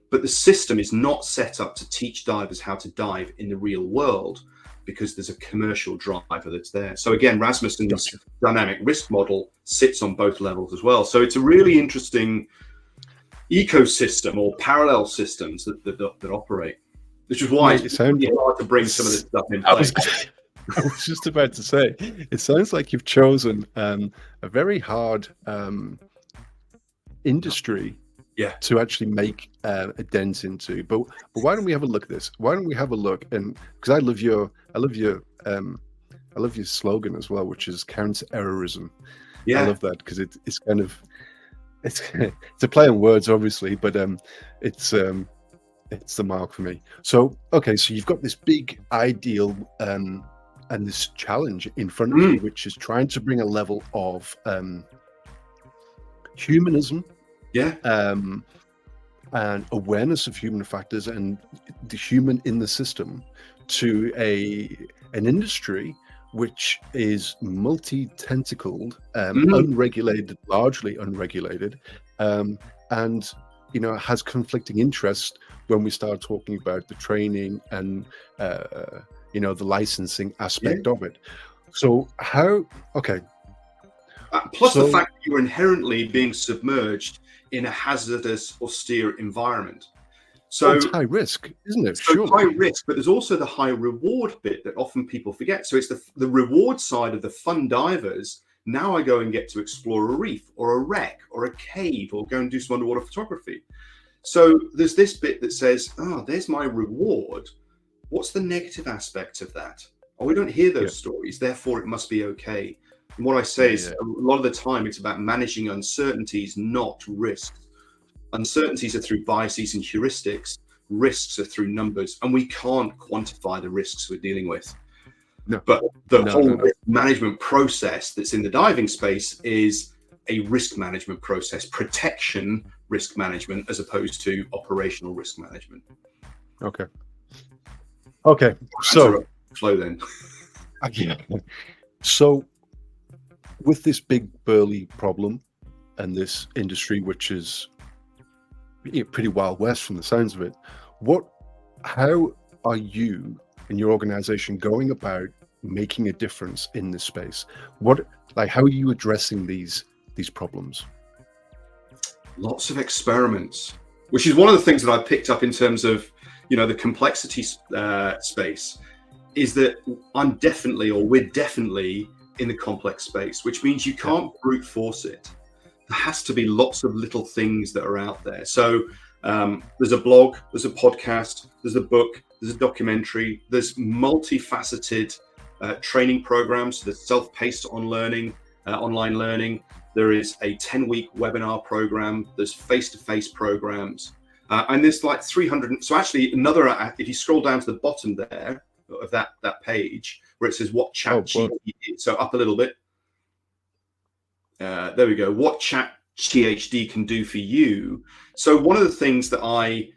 But the system is not set up to teach divers how to dive in the real world, because there's a commercial driver that's there. So again, Rasmussen's dynamic risk model sits on both levels as well. So it's a really interesting ecosystem or parallel systems that operate, which is why it's really hard to bring some of this stuff in place. I was just about to say, it sounds like you've chosen a very hard industry to actually make a dent into. But why don't we have a look at this? Why don't we have a look? And because I love your slogan as well, which is counter-errorism. I love that because it's kind of it's a play on words, obviously, but it's the mark for me. So okay, so you've got this big ideal and this challenge in front of you, which is trying to bring a level of humanism, and awareness of human factors and the human in the system to an industry which is multi-tentacled, unregulated, largely unregulated, and has conflicting interests when we start talking about the training and the licensing aspect of it. So how? Okay. Plus the fact that you're inherently being submerged in a hazardous, austere environment. So it's high risk, isn't it? So high risk, but there's also the high reward bit that often people forget. So it's the reward side of the fun divers. Now I go and get to explore a reef or a wreck or a cave or go and do some underwater photography. So there's this bit that says, there's my reward. What's the negative aspect of that? We don't hear those stories, therefore it must be okay. And what I say is a lot of the time it's about managing uncertainties, not risks. Uncertainties are through biases and heuristics. Risks are through numbers, and we can't quantify the risks we're dealing with. But the whole risk management process that's in the diving space is a risk management process, protection risk management, as opposed to operational risk management. Okay. So flow then. So with this big burly problem and this industry, which is pretty Wild West from the sounds of it, how are you and your organization going about making a difference in this space? How are you addressing these problems? Lots of experiments, which is one of the things that I picked up in terms of the complexity space, is that we're definitely in the complex space, which means you can't brute force it. There has to be lots of little things that are out there. So there's a blog, there's a podcast, there's a book, there's a documentary, there's multifaceted training programs. There's self-paced online learning. There is a 10-week webinar program. There's face-to-face programs. And there's like 300. So actually if you scroll down to the bottom there of that page where it says what ChatGPT, so up a little bit. There we go. What ChatGPT can do for you. So one of the things that I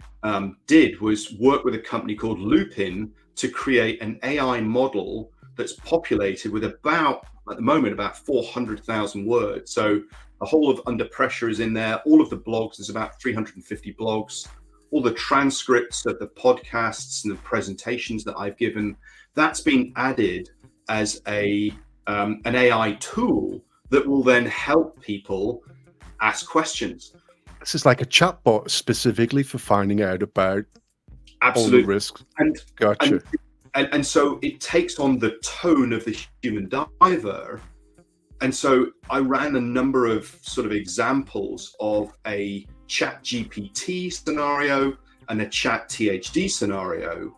did was work with a company called Lupin to create an AI model that's populated with at the moment, about 400,000 words. So the whole of Under Pressure is in there. All of the blogs, there's about 350 blogs. All the transcripts of the podcasts and the presentations that I've given, that's been added as an AI tool that will then help people ask questions. This is like a chatbot specifically for finding out about all the risks. And gotcha. and so it takes on the tone of the human diver. And so I ran a number of sort of examples of a chat GPT scenario and a chat THD scenario.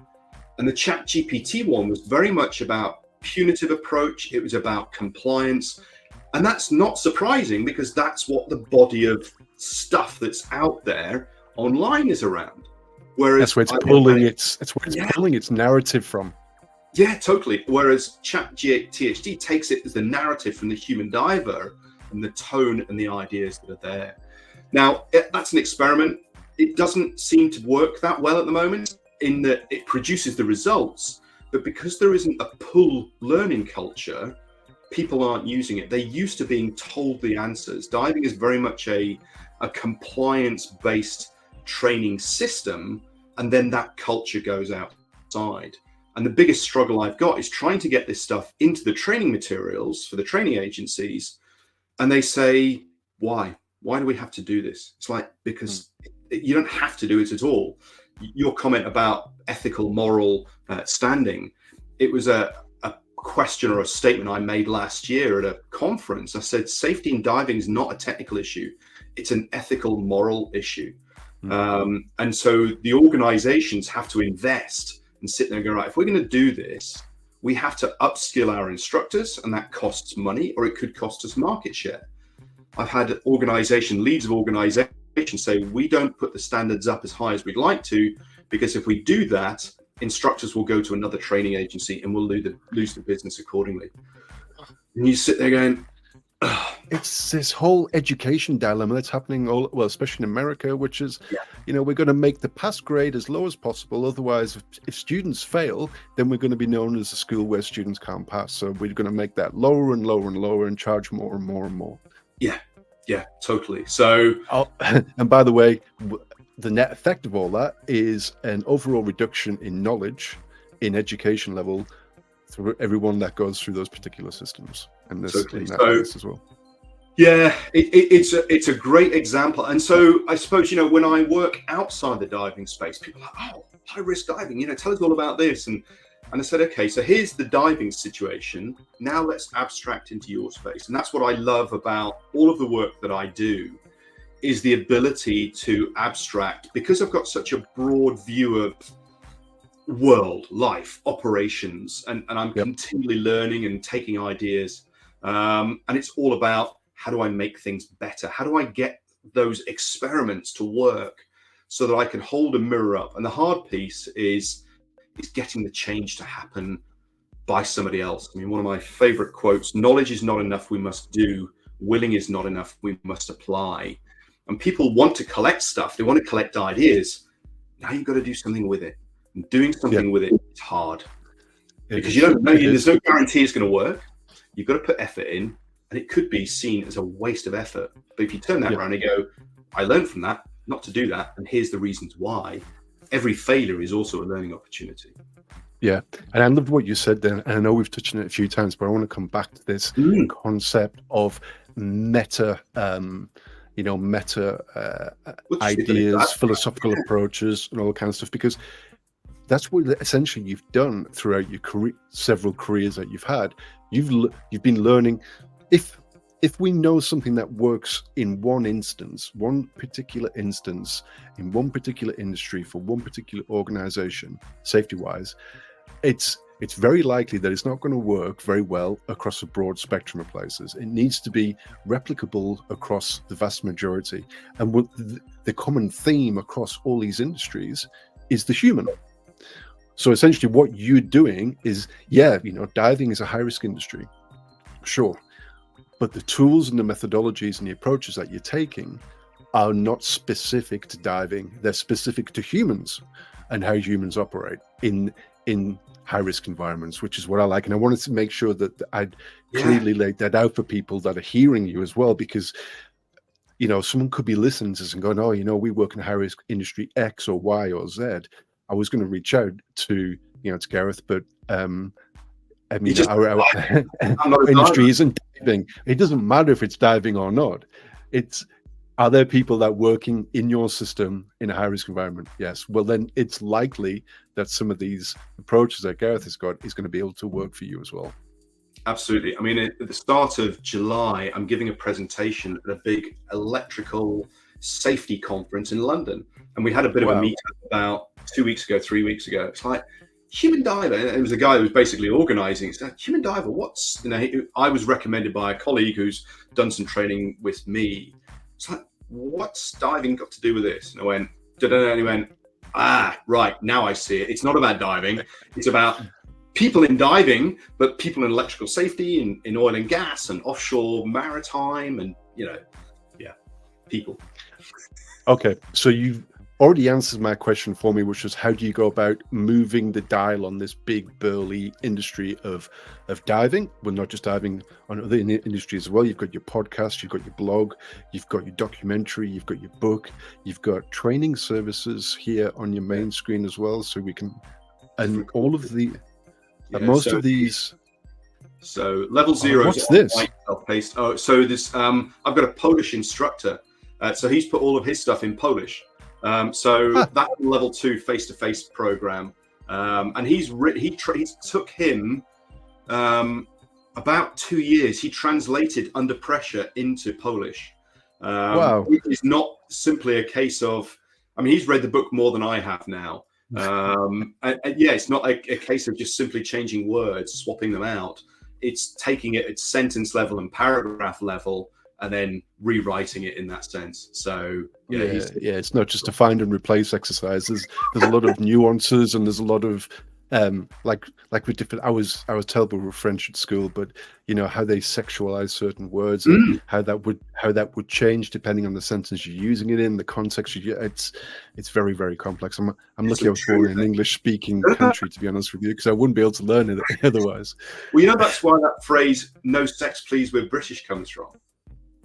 And the chat GPT one was very much about punitive approach. It was about compliance. And that's not surprising, because that's what the body of stuff that's out there online is around. Whereas that's where it's pulling its narrative from. Yeah, totally. Whereas chat THD takes it as the narrative from the human diver and the tone and the ideas that are there. Now, that's an experiment. It doesn't seem to work that well at the moment, in that it produces the results, but because there isn't a pull learning culture, people aren't using it. They're used to being told the answers. Diving is very much a compliance-based training system, and then that culture goes outside. And the biggest struggle I've got is trying to get this stuff into the training materials for the training agencies, and they say, why? Why do we have to do this? It's like, because you don't have to do it at all. Your comment about ethical, moral standing, it was a question or a statement I made last year at a conference. I said, safety in diving is not a technical issue. It's an ethical, moral issue. And so the organizations have to invest and sit there and go, right, if we're going to do this, we have to upskill our instructors, and that costs money, or it could cost us market share. I've had leads of organizations say, we don't put the standards up as high as we'd like to, because if we do that, instructors will go to another training agency and we'll lose the business accordingly. And you sit there going, ugh. It's this whole education dilemma that's happening especially in America, which is, we're going to make the pass grade as low as possible. Otherwise, if students fail, then we're going to be known as a school where students can't pass. So we're going to make that lower and lower and lower and charge more and more and more. Yeah, totally. So, and by the way, the net effect of all that is an overall reduction in knowledge in education level through everyone that goes through those particular systems. And this as well. Yeah, it's a great example. And so I suppose, when I work outside the diving space, people are like, oh, high risk diving, tell us all about this. And I said, okay, so here's the diving situation. Now let's abstract into your space. And that's what I love about all of the work that I do, is the ability to abstract, because I've got such a broad view of world, life, operations, and I'm continually learning and taking ideas. And it's all about, how do I make things better? How do I get those experiments to work so that I can hold a mirror up? And the hard piece is getting the change to happen by somebody else. I mean, one of my favorite quotes, knowledge is not enough, we must do. Willing is not enough, we must apply. And people want to collect stuff. They want to collect ideas. Now you've got to do something with it. And doing something with it is hard. Because you don't know, there's no guarantee it's going to work. You've got to put effort in, and it could be seen as a waste of effort. But if you turn that around and go, I learned from that not to do that, and here's the reasons why, every failure is also a learning opportunity. Yeah, and I loved what you said then, and I know we've touched on it a few times, but I want to come back to this concept of meta ideas, philosophical approaches, and all that kind of stuff, because that's what essentially you've done throughout your career, several careers that you've had. You've been learning. If we know something that works in one particular instance, in one particular industry, for one particular organization, safety-wise, it's very likely that it's not going to work very well across a broad spectrum of places. It needs to be replicable across the vast majority. And what the common theme across all these industries is the human. So essentially what you're doing is, diving is a high-risk industry, sure. But the tools and the methodologies and the approaches that you're taking are not specific to diving. They're specific to humans and how humans operate in high-risk environments, which is what I like. And I wanted to make sure that I'd clearly laid that out for people that are hearing you as well, because, someone could be listening to this and going, oh, we work in high-risk industry X or Y or Z. I was going to reach out to Gareth, but our industry isn't diving. It doesn't matter if it's diving or not. Are there people that working in your system in a high-risk environment? Yes. Well, then it's likely that some of these approaches that Gareth has got is going to be able to work for you as well. Absolutely. I mean, at the start of July, I'm giving a presentation at a big electrical safety conference in London. And we had a bit of a meetup about 2 weeks ago, 3 weeks ago. It's like, human diver. And it was a guy who was basically organizing. It's like, human diver, what's, I was recommended by a colleague who's done some training with me. It's like, what's diving got to do with this? And I went, and he went, right, now I see it. It's not about diving. It's about people in diving, but people in electrical safety, in oil and gas and offshore maritime, and people. Okay, so you've already answered my question for me, which was how do you go about moving the dial on this big burly industry of diving? Well, not just diving, on other industries as well. You've got your podcast, you've got your blog, you've got your documentary, you've got your book, you've got training services here on your main screen as well. So we can, and all of the most of these. So level 0. What's this? Self-paced. Oh, so this. I've got a Polish instructor. So he's put all of his stuff in Polish. That's a level 2 face-to-face program. And he took him about 2 years. He translated Under Pressure into Polish. Wow. It is not simply a case of, I mean, he's read the book more than I have now. And it's not a case of just simply changing words, swapping them out. It's taking it at sentence level and paragraph level, and then rewriting it in that sense. So it's not just a find and replace exercise. There's a lot of nuances, and there's a lot of like with different. I was terrible with French at school, but how they sexualize certain words, and how that would change depending on the sentence you're using it in, the context. It's very, very complex. I'm lucky I was born in an English speaking country, to be honest with you, because I wouldn't be able to learn it otherwise. Well, that's why that phrase "no sex, please" we're British comes from.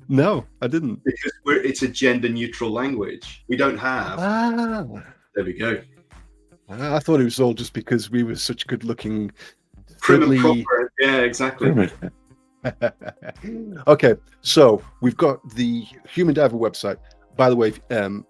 No, I didn't. Because it's a gender neutral language. We don't have. There we go. I thought it was all just because we were such good looking. Prim and proper. Yeah, exactly. Okay, so we've got the Human Diver website. By the way, if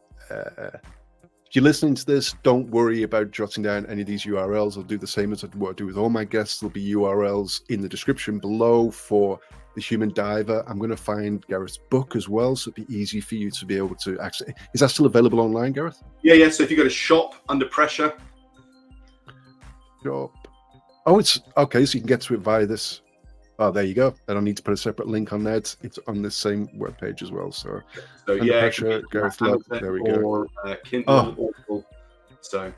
you're listening to this, don't worry about jotting down any of these URLs. I'll do the same as what I do with all my guests. There'll be URLs in the description below for the Human Diver. I'm going to find Gareth's book as well, so it'll be easy for you to be able to access. Is that still available online, Gareth? Yeah. So if you go to shop Under Pressure. Shop. Oh, it's okay. So you can get to it via this. Oh, there you go. I don't need to put a separate link on there. It's on this same webpage as well. So Under Pressure, Gareth Love. There we go. Or Kindle. So.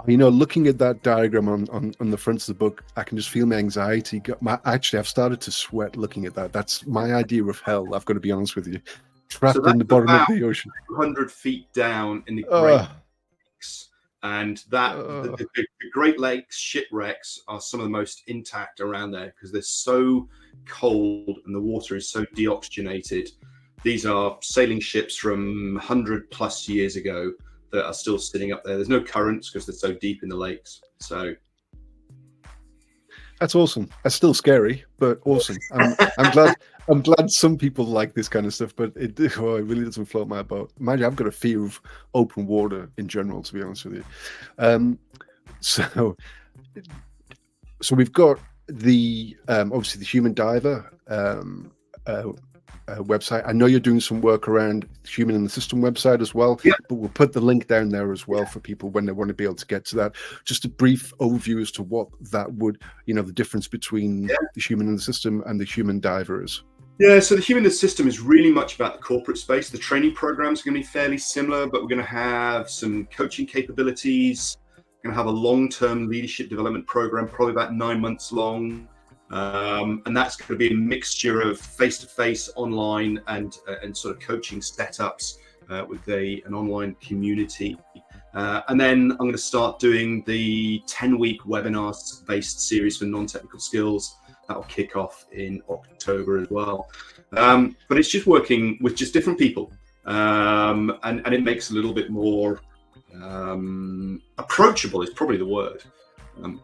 Looking at that diagram on the front of the book, I can just feel my anxiety. Actually, I've started to sweat looking at that. That's my idea of hell. I've got to be honest with you. Trapped in the bottom of the ocean, 200 feet down in the Great Lakes, and the Great Lakes shipwrecks are some of the most intact around there because they're so cold and the water is so deoxygenated. These are sailing ships from 100+ years ago that are still sitting up there. There's no currents because they're so deep in the lakes. So that's awesome. That's still scary, but awesome. I'm glad some people like this kind of stuff, but it really doesn't float my boat. Mind you, I've got a fear of open water in general, to be honest with you. So we've got the obviously the Human Diver website. I know you're doing some work around Human in the System website as well, but we'll put the link down there as well for people when they want to be able to get to that. Just a brief overview as to what that would, the difference between the Human in the System and the Human Diver is. Yeah, so the Human in the System is really much about the corporate space. The training programs are going to be fairly similar, but we're going to have some coaching capabilities. We're going to have a long-term leadership development program, probably about 9 months long. And that's going to be a mixture of face-to-face, online, and sort of coaching setups with an online community. And then I'm going to start doing the 10-week webinars-based series for non-technical skills. That will kick off in October as well. But it's just working with just different people. And it makes it a little bit more approachable is probably the word.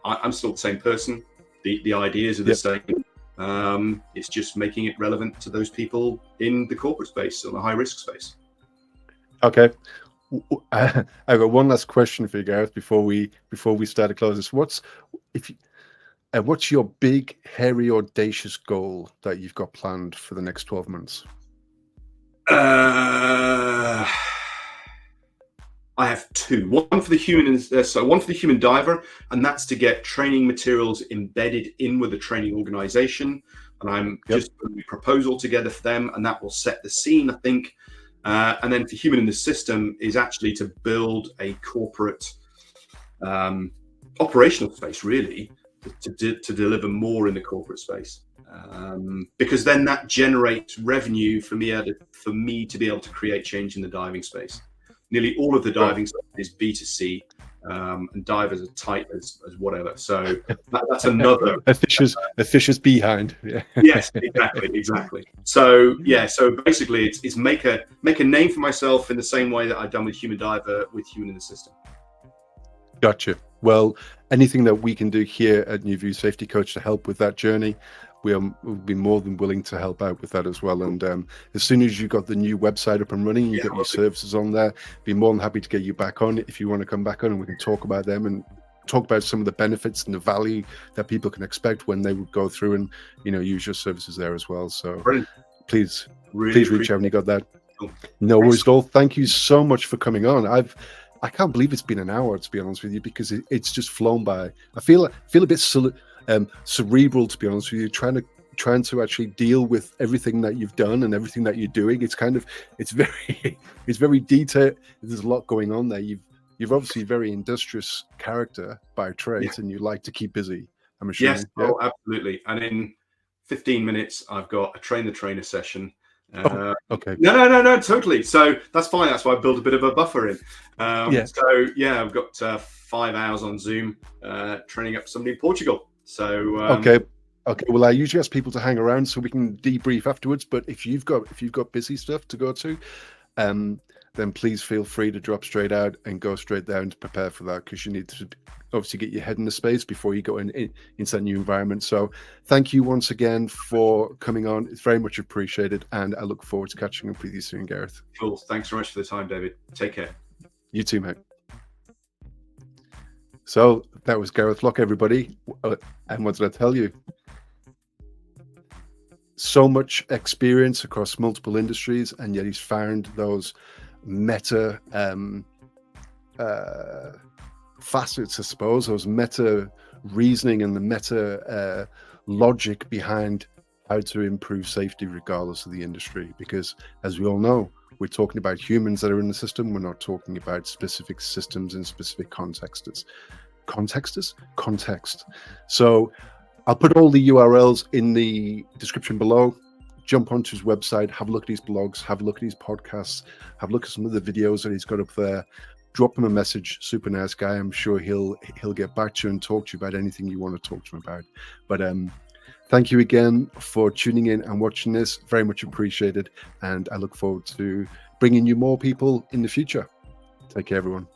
I'm still the same person. The ideas are the same. It's just making it relevant to those people in the corporate space or the high risk space. Okay. I got one last question for you, Gareth, before we start to close this. What's your big, hairy, audacious goal that you've got planned for the next 12 months? I have two. One for the human diver, and that's to get training materials embedded in with the training organization. And I'm just putting a proposal together for them, and that will set the scene, I think. And then for human in the system is actually to build a corporate operational space, really, to deliver more in the corporate space. Because then that generates revenue for me to be able to create change in the diving space. Nearly all of the diving stuff is B2C, and divers are tight as whatever. So that's another a fish's behind. Yeah. Yes, exactly. So so basically, it's make a name for myself in the same way that I've done with Human Diver, with Human in the System. Gotcha. Well, anything that we can do here at New View Safety Coach to help with that journey, we'll be more than willing to help out with that as well. And as soon as you've got the new website up and running, you've got your services on there, be more than happy to get you back on if you want to come back on, and we can talk about them and talk about some of the benefits and the value that people can expect when they would go through and use your services there as well. So please reach out when you got that. No worries at all. Thank you so much for coming on. I can't believe it's been an hour, to be honest with you, because it's just flown by. I feel a bit cerebral, to be honest with you, trying to actually deal with everything that you've done and everything that you're doing. It's very detailed. There's a lot going on there. You've obviously a very industrious character by trade, and you like to keep busy, I'm assuming. Yes, oh, absolutely. And in 15 minutes, I've got a train the trainer session. Okay. No, totally. So that's fine. That's why I built a bit of a buffer in. So I've got 5 hours on Zoom training up somebody in Portugal. So okay. Well, I usually ask people to hang around so we can debrief afterwards. But if you've got busy stuff to go to, then please feel free to drop straight out and go straight down to prepare for that, because you need to obviously get your head in the space before you go into that new environment. So thank you once again for coming on. It's very much appreciated, and I look forward to catching up with you soon, Gareth. Cool. Thanks very much for the time, David. Take care. You too, mate. So that was Gareth Locke, everybody. And what did I tell you? So much experience across multiple industries, and yet he's found those meta facets, I suppose, those meta reasoning and the meta logic behind how to improve safety regardless of the industry. Because as we all know, we're talking about humans that are in the system. We're not talking about specific systems in specific contexts. Context. So I'll put all the URLs in the description below. Jump onto his website, have a look at his blogs, have a look at his podcasts, have a look at some of the videos that he's got up there. Drop him a message. Super nice guy. I'm sure he'll get back to you and talk to you about anything you want to talk to him about. But thank you again for tuning in and watching this. Very much appreciated. And I look forward to bringing you more people in the future. Take care, everyone.